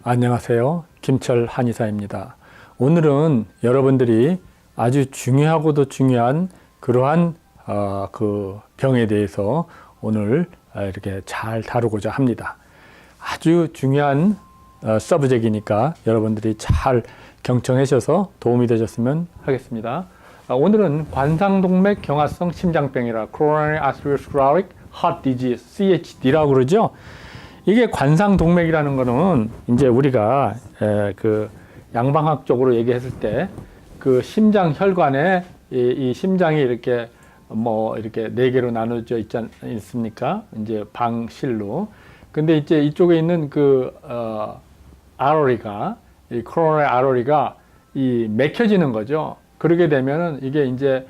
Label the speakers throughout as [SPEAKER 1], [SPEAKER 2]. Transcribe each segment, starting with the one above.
[SPEAKER 1] 안녕하세요. 김철 한의사입니다. 오늘은 여러분들이 아주 중요하고도 중요한 그러한 그 병에 대해서 오늘 이렇게 잘 다루고자 합니다. 아주 중요한 서브젝이니까 여러분들이 잘 경청하셔서 도움이 되셨으면 하겠습니다. 오늘은 관상동맥 경화성 심장병이라 Coronary Atherosclerotic Heart Disease, CHD라고 그러죠. 이게 관상동맥이라는 거는 이제 우리가 그 양방학적으로 얘기했을 때 그 심장 혈관에 이 심장이 이렇게 이렇게 네 개로 나눠져 있지 않습니까? 이제 방실로. 근데 이제 이쪽에 있는 그 아로리가 이 코로나리 아로리가 이 맥혀지는 거죠. 그러게 되면은 이게 이제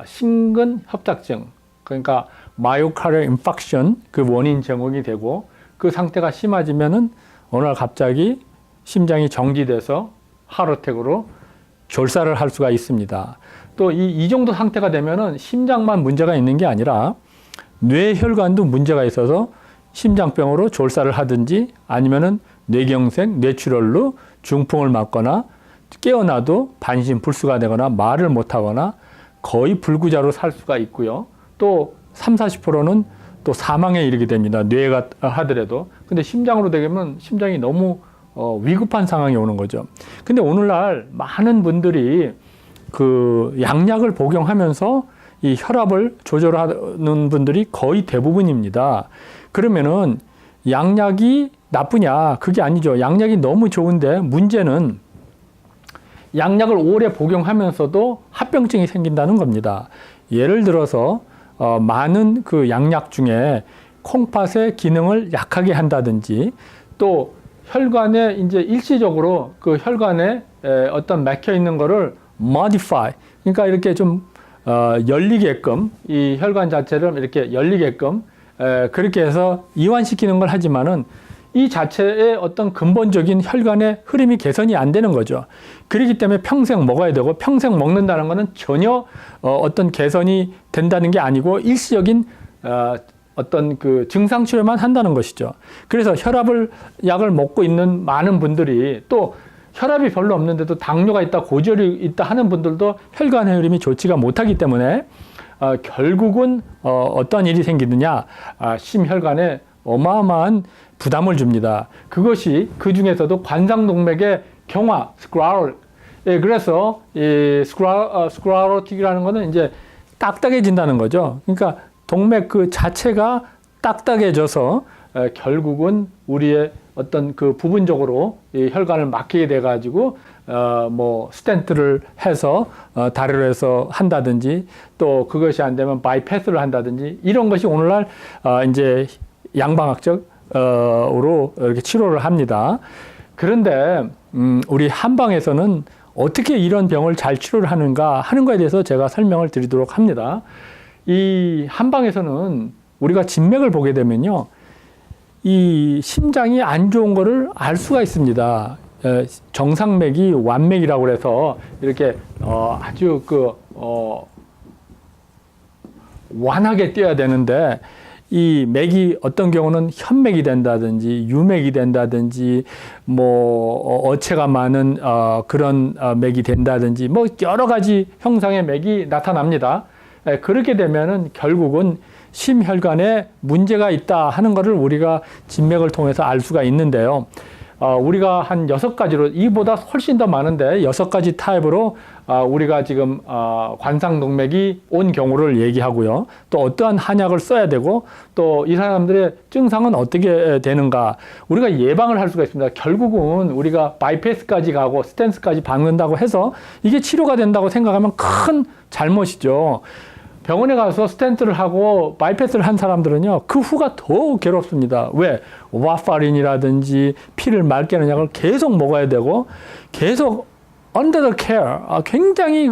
[SPEAKER 1] 심근 협착증, 그러니까 마이오카리얼 인팍션 그 원인 제공이 되고, 그 상태가 심해지면은 어느 날 갑자기 심장이 정지돼서 하트어택으로 졸사를 할 수가 있습니다. 또 이 정도 상태가 되면은 심장만 문제가 있는 게 아니라 뇌혈관도 문제가 있어서 심장병으로 졸사를 하든지 아니면은 뇌경색, 뇌출혈로 중풍을 맞거나 깨어나도 반신불수가 되거나 말을 못하거나 거의 불구자로 살 수가 있고요. 또 30-40%는 또 사망에 이르게 됩니다. 뇌가 하더라도. 근데 심장으로 되면 심장이 너무 위급한 상황이 오는 거죠. 근데 오늘날 많은 분들이 그 약약을 복용하면서 이 혈압을 조절하는 분들이 거의 대부분입니다. 그러면은 약약이 나쁘냐? 그게 아니죠. 약약이 너무 좋은데 문제는 약약을 오래 복용하면서도 합병증이 생긴다는 겁니다. 예를 들어서 많은 그 약약 중에 콩팥의 기능을 약하게 한다든지, 또 혈관에 이제 일시적으로 그 혈관에 어떤 막혀 있는 거를 modify, 그러니까 이렇게 좀 열리게끔, 이 혈관 자체를 이렇게 열리게끔 그렇게 해서 이완시키는 걸 하지만은 이 자체의 어떤 근본적인 혈관의 흐름이 개선이 안 되는 거죠. 그렇기 때문에 평생 먹어야 되고, 평생 먹는다는 것은 전혀 어떤 개선이 된다는 게 아니고 일시적인 어떤 그 증상 치료만 한다는 것이죠. 그래서 약을 먹고 있는 많은 분들이, 또 혈압이 별로 없는데도 당뇨가 있다, 고지혈이 있다 하는 분들도 혈관의 흐름이 좋지가 못하기 때문에 결국은 어떤 일이 생기느냐, 심혈관에 어마어마한 부담을 줍니다. 그것이 그 중에서도 관상동맥의 경화, 스크라롤. 그래서 이 스크라로틱이라는 거는 이제 딱딱해진다는 거죠. 그러니까 동맥 그 자체가 딱딱해져서 결국은 우리의 어떤 그 부분적으로 이 혈관을 막히게 돼 가지고 스텐트를 해서 다리로 해서 한다든지, 또 그것이 안 되면 바이패스를 한다든지, 이런 것이 오늘날 이제 양방학적으로 이렇게 치료를 합니다. 그런데 우리 한방에서는 어떻게 이런 병을 잘 치료를 하는가 하는 거에 대해서 제가 설명을 드리도록 합니다. 이 한방에서는 우리가 진맥을 보게 되면요, 이 심장이 안 좋은 거를 알 수가 있습니다. 정상맥이 완맥이라고 해서 이렇게 아주 완하게 뛰어야 되는데, 이 맥이 어떤 경우는 현맥이 된다든지 유맥이 된다든지 어체가 많은 그런 맥이 된다든지 여러 가지 형상의 맥이 나타납니다. 그렇게 되면은 결국은 심혈관에 문제가 있다 하는 것을 우리가 진맥을 통해서 알 수가 있는데요. 우리가 한 6가지로, 이보다 훨씬 더 많은데 6가지 타입으로 우리가 지금 관상동맥이 온 경우를 얘기하고요. 또 어떠한 한약을 써야 되고, 또 이 사람들의 증상은 어떻게 되는가, 우리가 예방을 할 수가 있습니다. 결국은 우리가 바이패스까지 가고 스텐트까지 박는다고 해서 이게 치료가 된다고 생각하면 큰 잘못이죠. 병원에 가서 스텐트를 하고 바이패스를 한 사람들은요, 그 후가 더 괴롭습니다. 왜? 와파린이라든지 피를 맑게 하는 약을 계속 먹어야 되고, 계속 under the care, 굉장히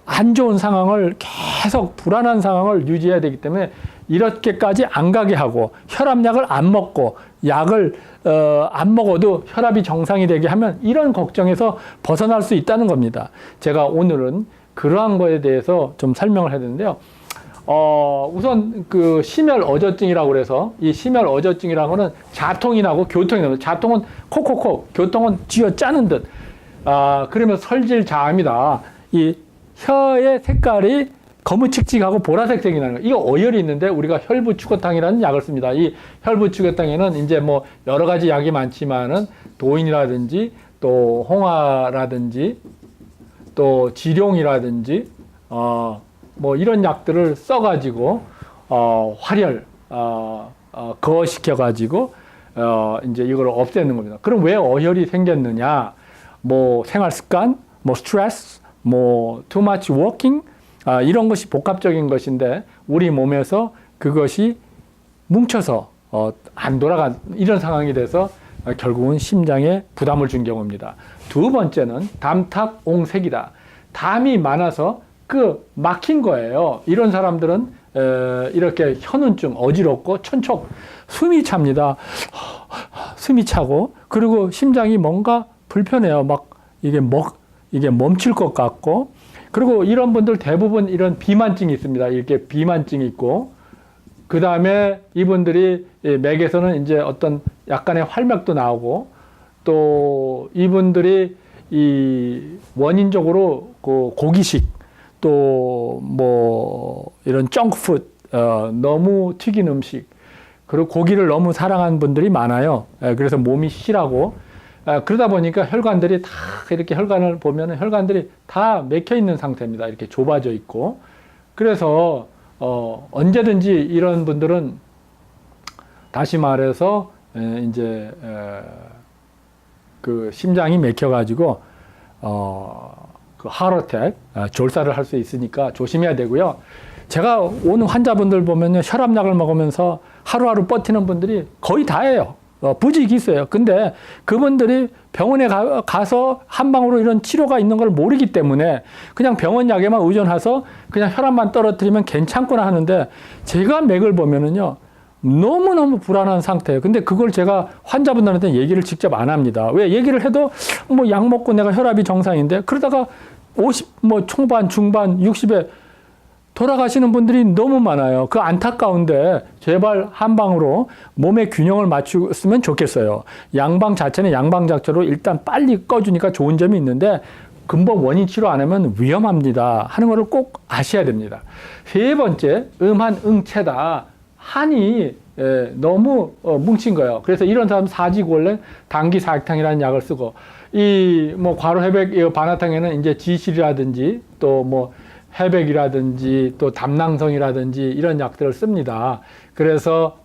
[SPEAKER 1] 안 좋은 상황을, 계속 불안한 상황을 유지해야 되기 때문에 이렇게까지 안 가게 하고, 혈압약을 안 먹고, 약을 안 먹어도 혈압이 정상이 되게 하면 이런 걱정에서 벗어날 수 있다는 겁니다. 제가 오늘은 그러한 거에 대해서 좀 설명을 해야 되는데요. 우선 그 심혈어젖증이라고 그래서 이 심혈어젖증이라는 거는 자통이 나고 교통이 나고 자통은 콕콕콕, 교통은 쥐어 짜는 듯. 그러면 설질자합니다. 이 혀의 색깔이 거무칙칙하고 보라색색이 나는 거. 이거 어혈이 있는데 우리가 혈부축어탕이라는 약을 씁니다. 이 혈부축어탕에는 이제 뭐 여러 가지 약이 많지만은 도인이라든지 또 홍화라든지 또 지룡이라든지 뭐 이런 약들을 써가지고 활혈 거시켜가지고 이제 이걸 없애는 겁니다. 그럼 왜 어혈이 생겼느냐? 뭐 생활 습관, 뭐 스트레스, 뭐 too much walking 이런 것이 복합적인 것인데 우리 몸에서 그것이 뭉쳐서 안 돌아간 이런 상황이 돼서 결국은 심장에 부담을 준 경우입니다. 두 번째는 담탑-옹색이다. 담이 많아서 막힌 거예요. 이런 사람들은 이렇게 혀는 좀 어지럽고 천촉, 숨이 찹니다. 숨이 차고 그리고 심장이 뭔가 불편해요. 막 이게 멈출 것 같고 그리고 이런 분들 대부분 이런 비만증이 있습니다. 이렇게 비만증이 있고 그 다음에 이분들이 맥에서는 이제 어떤 약간의 활맥도 나오고 또 이분들이 이 원인적으로 그 고기식 또 뭐 이런 정크푸드 너무 튀긴 음식 그리고 고기를 너무 사랑하는 분들이 많아요. 그래서 몸이 실하고 그러다 보니까 혈관들이 다 이렇게 혈관을 보면 혈관들이 다 맥혀 있는 상태입니다. 이렇게 좁아져 있고 그래서 언제든지 이런 분들은 다시 말해서 이제 그 심장이 막혀가지고 그 하트어택 졸사를 할 수 있으니까 조심해야 되고요. 제가 오는 환자분들 보면요 혈압약을 먹으면서 하루하루 버티는 분들이 거의 다예요. 부직이 있어요. 근데 그분들이 병원에 가서 한 방으로 이런 치료가 있는 걸 모르기 때문에 그냥 병원 약에만 의존해서 그냥 혈압만 떨어뜨리면 괜찮구나 하는데 제가 맥을 보면은요 너무너무 불안한 상태예요. 근데 그걸 제가 환자분들한테 얘기를 직접 안 합니다. 왜 얘기를 해도 뭐 약 먹고 내가 혈압이 정상인데 그러다가 50 뭐 초반 중반 60에 돌아가시는 분들이 너무 많아요. 그 안타까운데 제발 한 방으로 몸의 균형을 맞추면 좋겠어요. 양방 자체는 양방 자체로 일단 빨리 꺼주니까 좋은 점이 있는데 근본 원인 치료 안 하면 위험합니다 하는 것을 꼭 아셔야 됩니다. 세 번째, 음한 응체다. 한이 너무 뭉친 거예요. 그래서 이런 사람 사지구원래 당기사액탕이라는 약을 쓰고 이 뭐 과로회백 반화탕에는 이제 지실이라든지 또 뭐 회백이라든지 또 담낭성이라든지 이런 약들을 씁니다. 그래서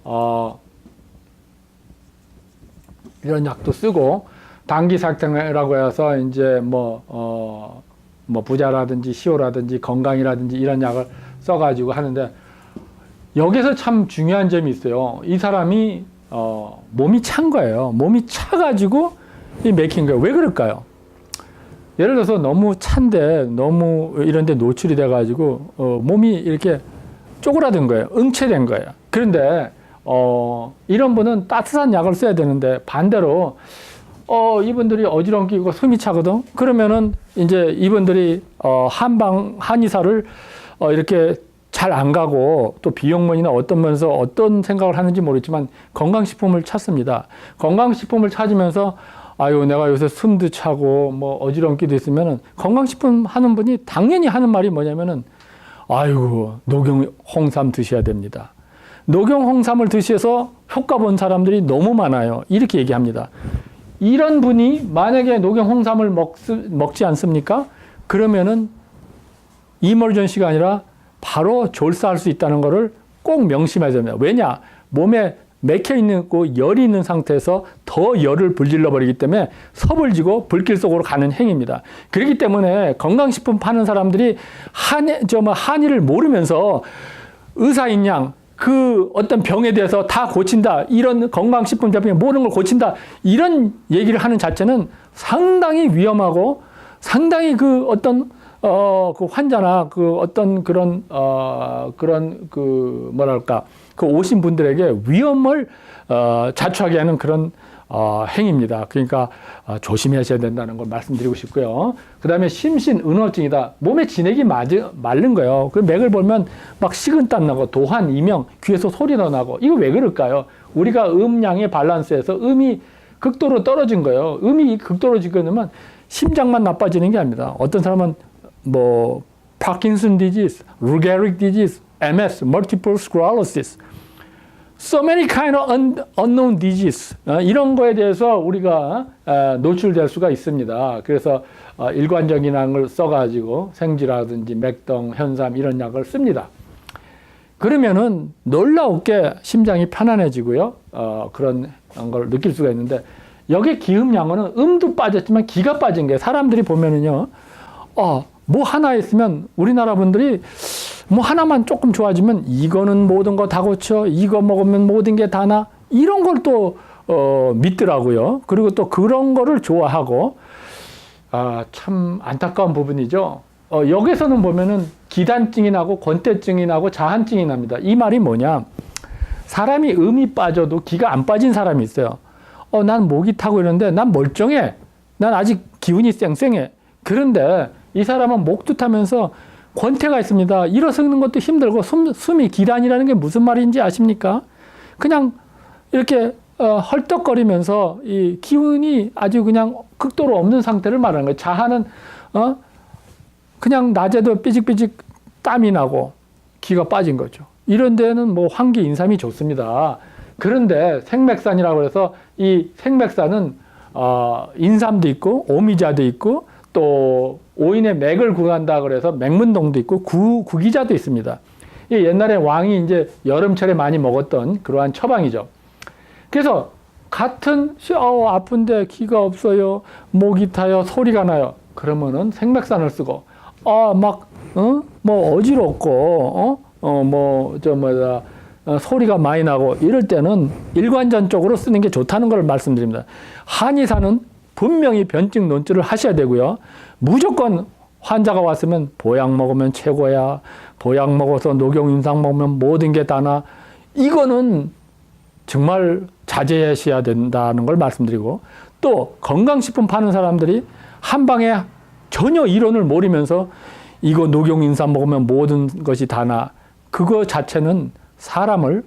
[SPEAKER 1] 이런 약도 쓰고 당기사액탕이라고 해서 이제 뭐 부자라든지 시오라든지 건강이라든지 이런 약을 써가지고 하는데 여기서 참 중요한 점이 있어요. 이 사람이 몸이 찬 거예요. 몸이 차가지고 이 맥힌 거예요. 왜 그럴까요? 예를 들어서 너무 찬데 너무 이런 데 노출이 돼가지고 몸이 이렇게 쪼그라든 거예요. 응체된 거예요. 그런데 이런 분은 따뜻한 약을 써야 되는데 반대로 이분들이 어지러움 끼고 숨이 차거든. 그러면은 이제 이분들이 한의사를 이렇게 잘 안 가고 또 비용론이나 어떤 면에서 어떤 생각을 하는지 모르겠지만 건강식품을 찾습니다. 건강식품을 찾으면서 아유 내가 요새 숨도 차고 뭐 어지럼기도 있으면은 건강식품 하는 분이 당연히 하는 말이 뭐냐면은 아유 녹용 홍삼 드셔야 됩니다. 녹용 홍삼을 드셔서 효과 본 사람들이 너무 많아요. 이렇게 얘기합니다. 이런 분이 만약에 녹용 홍삼을 먹지 않습니까? 그러면은 이멀전시가 아니라 바로 졸사할 수 있다는 것을 꼭 명심해야 됩니다. 왜냐? 몸에 맥혀 있는 열이 있는 상태에서 더 열을 불질러 버리기 때문에 섭을 지고 불길 속으로 가는 행위입니다. 그렇기 때문에 건강식품 파는 사람들이 한의를 모르면서 의사인 양 그 어떤 병에 대해서 다 고친다. 이런 건강식품 제품이 모든 걸 고친다. 이런 얘기를 하는 자체는 상당히 위험하고 상당히 그 어떤 그 환자나 그 어떤 그런 그 뭐랄까 그 오신 분들에게 위험을 자초하게 하는 그런 행위입니다. 그러니까 조심하셔야 된다는 걸 말씀드리고 싶고요. 그 다음에 심신은어증이다. 몸에 진액이 마른 거예요. 그 맥을 보면 막 식은땀 나고 도한, 이명, 귀에서 소리도 나고 이거 왜 그럴까요? 우리가 음양의 밸런스에서 음이 극도로 떨어진 거예요. 음이 극도로 지금 심장만 나빠지는 게 아닙니다. 어떤 사람은 뭐 파킨슨 디지즈, 루게릭 디지즈, MS, multiple sclerosis, so many kind of unknown disease 이런 거에 대해서 우리가 노출될 수가 있습니다. 그래서 일관적인 약을 써가지고 생쥐라든지 맥동, 현삼 이런 약을 씁니다. 그러면은 놀라웠게 심장이 편안해지고요. 그런 걸 느낄 수가 있는데 여기 기음양어는 음도 빠졌지만 기가 빠진 게 사람들이 보면은요. 뭐 하나 있으면 우리나라 분들이 뭐 하나만 조금 좋아지면 이거는 모든 거 다 고쳐. 이거 먹으면 모든 게 다 나. 이런 걸 또 믿더라고요. 그리고 또 그런 거를 좋아하고 참 안타까운 부분이죠. 여기서는 보면은 기단증이 나고 권태증이 나고 자한증이 납니다. 이 말이 뭐냐? 사람이 음이 빠져도 기가 안 빠진 사람이 있어요. 난 목이 타고 이러는데 난 멀쩡해. 난 아직 기운이 쌩쌩해. 그런데 이 사람은 목도 타면서 권태가 있습니다. 일어서는 것도 힘들고 숨이 기단이라는 게 무슨 말인지 아십니까? 그냥 이렇게 헐떡거리면서 이 기운이 아주 그냥 극도로 없는 상태를 말하는 거예요. 자하는 그냥 낮에도 삐직삐직 땀이 나고 기가 빠진 거죠. 이런 데는 뭐 환기 인삼이 좋습니다. 그런데 생맥산이라고 해서 이 생맥산은 인삼도 있고 오미자도 있고 또 오인의 맥을 구한다 그래서 맥문동도 있고 구기자도 있습니다. 옛날에 왕이 이제 여름철에 많이 먹었던 그러한 처방이죠. 그래서 같은 아픈데 기가 없어요, 목이 타요, 소리가 나요. 그러면은 생맥산을 쓰고 뭐 어지럽고 소리가 많이 나고 이럴 때는 일관전적으로 쓰는 게 좋다는 걸 말씀드립니다. 한의사는 분명히 변증 논증을 하셔야 되고요. 무조건 환자가 왔으면 보약 먹으면 최고야. 보약 먹어서 녹용인상 먹으면 모든 게 다나. 이거는 정말 자제하셔야 된다는 걸 말씀드리고 또 건강식품 파는 사람들이 한방에 전혀 이론을 모르면서 이거 녹용인삼 먹으면 모든 것이 다나. 그거 자체는 사람을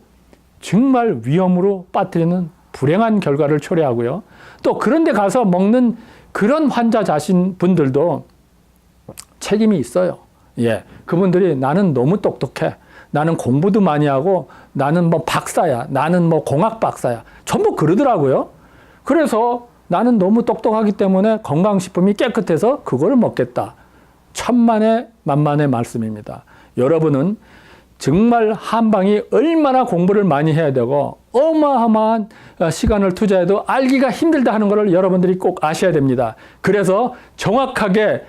[SPEAKER 1] 정말 위험으로 빠뜨리는 불행한 결과를 초래하고요. 또 그런데 가서 먹는 그런 환자 자신 분들도 책임이 있어요. 그분들이 나는 너무 똑똑해. 나는 공부도 많이 하고 나는 뭐 박사야. 나는 뭐 공학 박사야. 전부 그러더라고요. 그래서 나는 너무 똑똑하기 때문에 건강식품이 깨끗해서 그걸 먹겠다. 천만의 만만의 말씀입니다. 여러분은 정말 한방이 얼마나 공부를 많이 해야 되고 어마어마한 시간을 투자해도 알기가 힘들다 하는 것을 여러분들이 꼭 아셔야 됩니다. 그래서 정확하게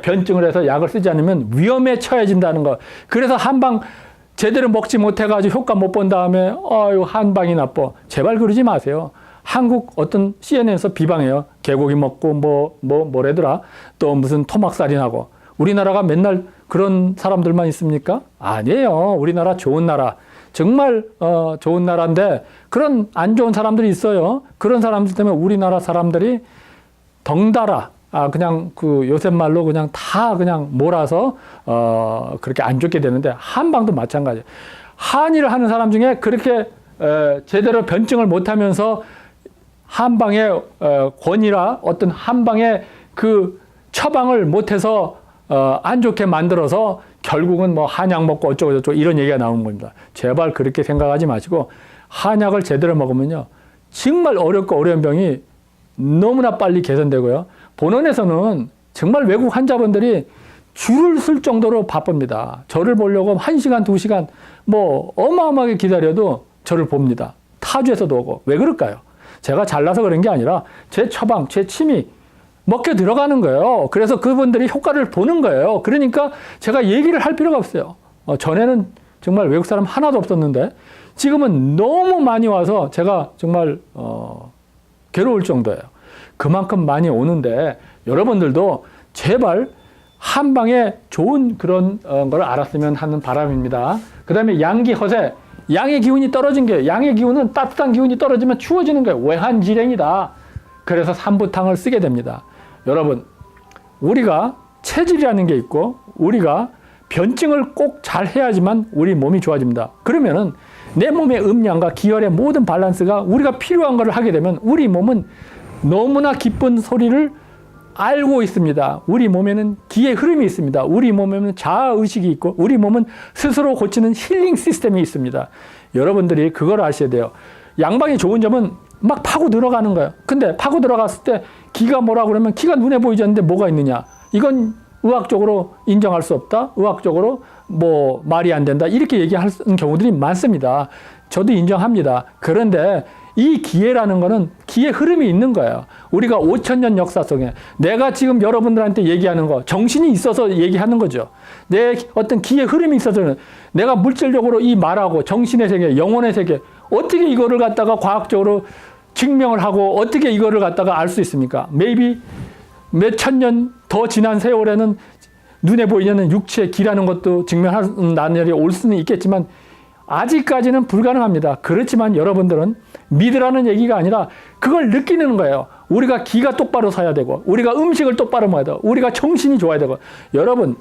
[SPEAKER 1] 변증을 해서 약을 쓰지 않으면 위험에 처해진다는 것. 그래서 한방 제대로 먹지 못해가지고 효과 못 본 다음에 한방이 나빠. 제발 그러지 마세요. 한국 어떤 CNN에서 비방해요. 개고기 먹고 뭐래더라. 또 무슨 토막살인하고. 우리나라가 맨날 그런 사람들만 있습니까? 아니에요. 우리나라 좋은 나라. 정말 좋은 나라인데 그런 안 좋은 사람들이 있어요. 그런 사람들 때문에 우리나라 사람들이 덩달아 그냥 그 요새 말로 그냥 다 그냥 몰아서 그렇게 안 좋게 되는데 한방도 마찬가지예요. 한의를 하는 사람 중에 그렇게 제대로 변증을 못하면서 한방의 권위라 어떤 한방의 그 처방을 못해서 안 좋게 만들어서 결국은 뭐 한약 먹고 어쩌고저쩌고 이런 얘기가 나오는 겁니다. 제발 그렇게 생각하지 마시고 한약을 제대로 먹으면요. 정말 어렵고 어려운 병이 너무나 빨리 개선되고요. 본원에서는 정말 외국 환자분들이 줄을 쓸 정도로 바쁩니다. 저를 보려고 1시간, 2시간 뭐 어마어마하게 기다려도 저를 봅니다. 타주에서도 오고. 왜 그럴까요? 제가 잘나서 그런 게 아니라 제 처방, 제 침이 먹게 들어가는 거예요. 그래서 그분들이 효과를 보는 거예요. 그러니까 제가 얘기를 할 필요가 없어요. 전에는 정말 외국 사람 하나도 없었는데 지금은 너무 많이 와서 제가 정말 괴로울 정도예요. 그만큼 많이 오는데 여러분들도 제발 한방에 좋은 그런 걸 알았으면 하는 바람입니다. 그 다음에 양기 허세. 양의 기운이 떨어진 거예요. 양의 기운은 따뜻한 기운이 떨어지면 추워지는 거예요. 외환질행이다. 그래서 삼부탕을 쓰게 됩니다. 여러분, 우리가 체질이라는 게 있고 우리가 변증을 꼭 잘 해야지만 우리 몸이 좋아집니다. 그러면은 내 몸의 음양과 기혈의 모든 밸런스가 우리가 필요한 것을 하게 되면 우리 몸은 너무나 기쁜 소리를 알고 있습니다. 우리 몸에는 기의 흐름이 있습니다. 우리 몸에는 자아의식이 있고 우리 몸은 스스로 고치는 힐링 시스템이 있습니다. 여러분들이 그걸 아셔야 돼요. 양방이 좋은 점은 막 파고 들어가는 거예요. 근데 파고 들어갔을 때 기가 뭐라 그러면 기가 눈에 보이지 않는데 뭐가 있느냐. 이건 의학적으로 인정할 수 없다. 의학적으로 뭐 말이 안 된다. 이렇게 얘기하는 경우들이 많습니다. 저도 인정합니다. 그런데 이 기회라는 거는 기의 흐름이 있는 거예요. 우리가 5,000년 역사 속에 내가 지금 여러분들한테 얘기하는 거 정신이 있어서 얘기하는 거죠. 내 어떤 기의 흐름이 있어서는 내가 물질적으로 이 말하고 정신의 세계, 영혼의 세계 어떻게 이거를 갖다가 과학적으로 증명을 하고 어떻게 이거를 갖다가 알 수 있습니까? maybe 몇 천 년 더 지난 세월에는 눈에 보이지 않는 육체의 기라는 것도 증명할 날이 올 수는 있겠지만 아직까지는 불가능합니다. 그렇지만 여러분들은 믿으라는 얘기가 아니라 그걸 느끼는 거예요. 우리가 기가 똑바로 서야 되고 우리가 음식을 똑바로 먹어야 되고 우리가 정신이 좋아야 되고 여러분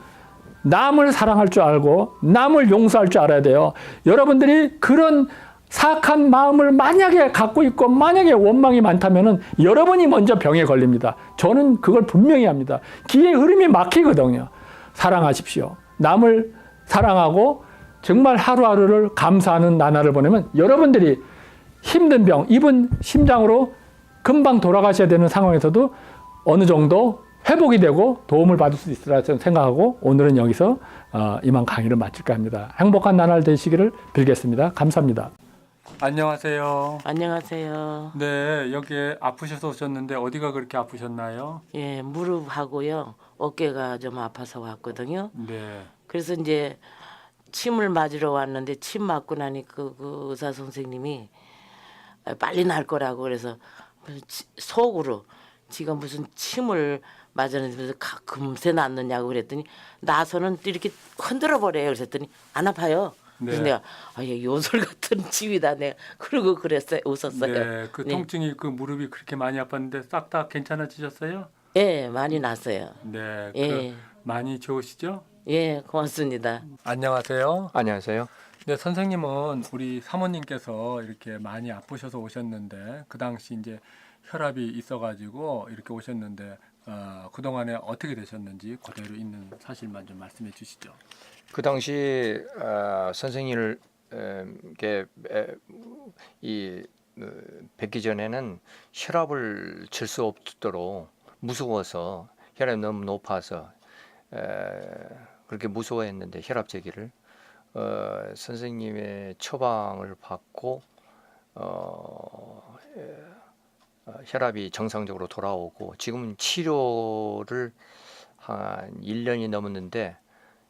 [SPEAKER 1] 남을 사랑할 줄 알고 남을 용서할 줄 알아야 돼요. 여러분들이 그런 사악한 마음을 만약에 갖고 있고 만약에 원망이 많다면은 여러분이 먼저 병에 걸립니다. 저는 그걸 분명히 합니다. 기의 흐름이 막히거든요. 사랑하십시오. 남을 사랑하고 정말 하루하루를 감사하는 나날을 보내면 여러분들이 힘든 병, 입은 심장으로 금방 돌아가셔야 되는 상황에서도 어느 정도 회복이 되고 도움을 받을 수 있으라 생각하고 오늘은 여기서 이만 강의를 마칠까 합니다. 행복한 나날 되시기를 빌겠습니다. 감사합니다. 안녕하세요.
[SPEAKER 2] 안녕하세요.
[SPEAKER 1] 네, 여기에 아프셔서 오셨는데 어디가 그렇게 아프셨나요?
[SPEAKER 2] 예, 무릎하고요. 어깨가 좀 아파서 왔거든요.
[SPEAKER 1] 네.
[SPEAKER 2] 그래서 이제 침을 맞으러 왔는데 침 맞고 나니 그 의사 선생님이 빨리 날 거라고 그래서 속으로 지가 무슨 침을 맞았는데 금세 낫느냐고 그랬더니 나서는 이렇게 흔들어 버려요. 그랬더니 안 아파요. 그래서
[SPEAKER 1] 네.
[SPEAKER 2] 내가 예, 요술 같은 침이다 내가 그러고 그랬어요. 웃었어요.
[SPEAKER 1] 네, 그
[SPEAKER 2] 네.
[SPEAKER 1] 통증이 그 무릎이 그렇게 많이 아팠는데 싹 다 괜찮아지셨어요?
[SPEAKER 2] 예, 많이 났어요.
[SPEAKER 1] 네,
[SPEAKER 2] 예.
[SPEAKER 1] 많이 좋으시죠?
[SPEAKER 2] 예, 고맙습니다.
[SPEAKER 1] 안녕하세요.
[SPEAKER 3] 안녕하세요.
[SPEAKER 1] 네, 선생님은 우리 사모님께서 이렇게 많이 아프셔서 오셨는데 그 당시 이제 혈압이 있어가지고 이렇게 오셨는데 그동안에 어떻게 되셨는지 그대로 있는 사실만 좀 말씀해 주시죠.
[SPEAKER 3] 그 당시 선생님을 뵙기 전에는 혈압을 잴 수 없도록 무서워서 혈압이 너무 높아서 그렇게 무서워했는데 혈압 재기를 선생님의 처방을 받고 혈압이 정상적으로 돌아오고 지금은 치료를 한 1년이 넘었는데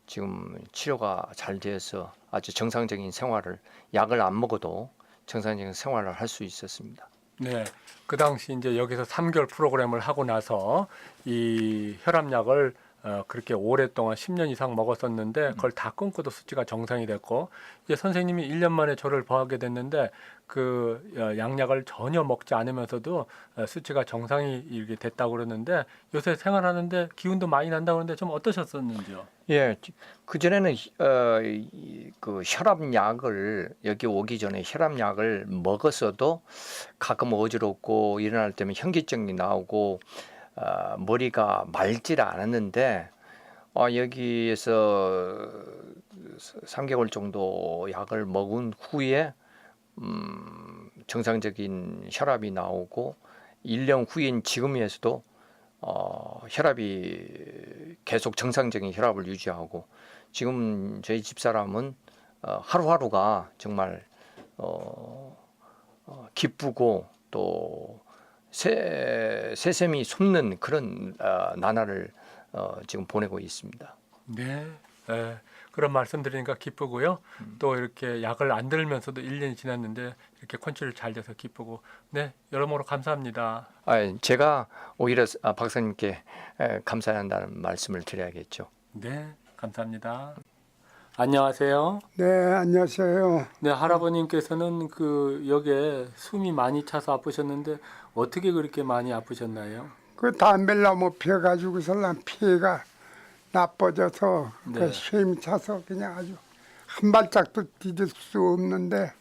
[SPEAKER 3] 지금 치료가 잘 되어서 아주 정상적인 생활을 약을 안 먹어도 정상적인 생활을 할 수 있었습니다.
[SPEAKER 1] 네, 그 당시 이제 여기서 3개월 프로그램을 하고 나서 이 혈압약을 그렇게 오랫동안 10년 이상 먹었었는데 그걸 다 끊고도 수치가 정상이 됐고 이제 선생님이 1년 만에 저를 보게 됐는데 그 양약을 전혀 먹지 않으면서도 수치가 정상이 이렇게 됐다고 그러는데 요새 생활하는데 기운도 많이 난다고 그러는데 좀 어떠셨었는지요?
[SPEAKER 3] 예, 그 전에는 그 혈압약을 여기 오기 전에 혈압약을 먹었어도 가끔 어지럽고 일어날 때면 현기증이 나오고 머리가 맑지를 않았는데 여기에서 3개월 정도 약을 먹은 후에 정상적인 혈압이 나오고 1년 후인 지금에서도 혈압이 계속 정상적인 혈압을 유지하고 지금 저희 집사람은 하루하루가 정말 기쁘고 또 새샘이 솟는 그런 나날을 지금 보내고 있습니다.
[SPEAKER 1] 네, 그런 말씀 드리니까 기쁘고요. 또 이렇게 약을 안 들면서도 1년이 지났는데 이렇게 컨트롤 잘 돼서 기쁘고 네, 여러모로 감사합니다.
[SPEAKER 3] 제가 오히려 박사님께 감사한다는 말씀을 드려야겠죠.
[SPEAKER 1] 네, 감사합니다. 안녕하세요.
[SPEAKER 4] 네, 안녕하세요.
[SPEAKER 1] 네, 할아버님께서는 그 역에 숨이 많이 차서 아프셨는데 어떻게 그렇게 많이 아프셨나요?
[SPEAKER 4] 그 담배를 너무 피워가지고서 난 피가 나빠져서
[SPEAKER 1] 네.
[SPEAKER 4] 그 쉼이 차서 그냥 아주 한 발짝도 디딜 수 없는데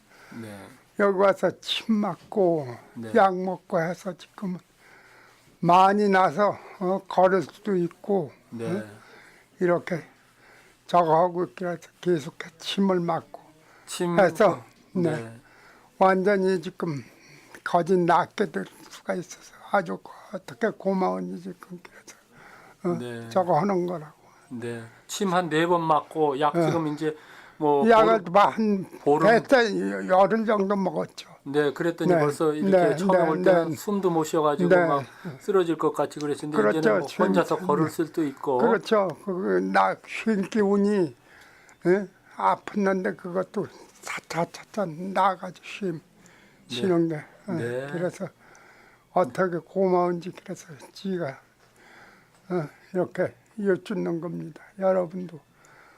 [SPEAKER 1] 네.
[SPEAKER 4] 여기 와서 침 맞고
[SPEAKER 1] 네.
[SPEAKER 4] 약 먹고 해서 지금은 많이 나서 걸을 수도 있고
[SPEAKER 1] 네.
[SPEAKER 4] 이렇게 저거 하고 그래서 계속 침을 맞고
[SPEAKER 1] 침
[SPEAKER 4] 해서 네.
[SPEAKER 1] 네.
[SPEAKER 4] 완전히 지금 거진 낫게 될 수가 있어서 아주 어떻게 고마운지 지금 그래서
[SPEAKER 1] 네.
[SPEAKER 4] 저거 하는 거라고.
[SPEAKER 1] 네. 침 한 4번 맞고 약 지금 이제 뭐
[SPEAKER 4] 약을
[SPEAKER 1] 보름-
[SPEAKER 4] 한
[SPEAKER 1] 보름-
[SPEAKER 4] 대체 열흘 정도 먹었죠.
[SPEAKER 1] 네, 그랬더니
[SPEAKER 4] 네.
[SPEAKER 1] 벌써 이렇게
[SPEAKER 4] 네,
[SPEAKER 1] 처음에
[SPEAKER 4] 네,
[SPEAKER 1] 올 때는
[SPEAKER 4] 네.
[SPEAKER 1] 숨도 못 쉬어가지고
[SPEAKER 4] 네.
[SPEAKER 1] 막 쓰러질 것 같이 그랬는데
[SPEAKER 4] 그렇죠.
[SPEAKER 1] 이제는 뭐 혼자서
[SPEAKER 4] 참,
[SPEAKER 1] 걸을 수도 있고
[SPEAKER 4] 그렇죠. 그나쉰 기운이 아팠는데 그것도 차차차차 나가지고 쉬는 게
[SPEAKER 1] 네.
[SPEAKER 4] 그래서 어떻게 고마운지 그래서 지가 이렇게 여쭙는 겁니다. 여러분도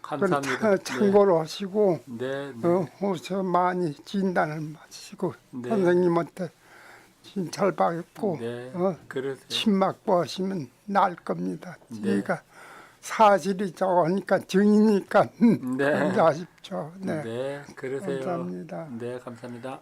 [SPEAKER 4] 그걸
[SPEAKER 1] 감사합니다.
[SPEAKER 4] 참고로 하시고
[SPEAKER 1] 네, 네.
[SPEAKER 4] 오셔 많이 진단을 마치고
[SPEAKER 1] 네.
[SPEAKER 4] 선생님한테 진찰 받고
[SPEAKER 1] 네. 그러세요.
[SPEAKER 4] 침 맞고 하시면 나을 겁니다.
[SPEAKER 1] 네.
[SPEAKER 4] 제가 사실이 저거니까 증이니까
[SPEAKER 1] 네.
[SPEAKER 4] 하십시오. 네.
[SPEAKER 1] 네, 그러세요.
[SPEAKER 4] 감사합니다.
[SPEAKER 1] 네, 감사합니다.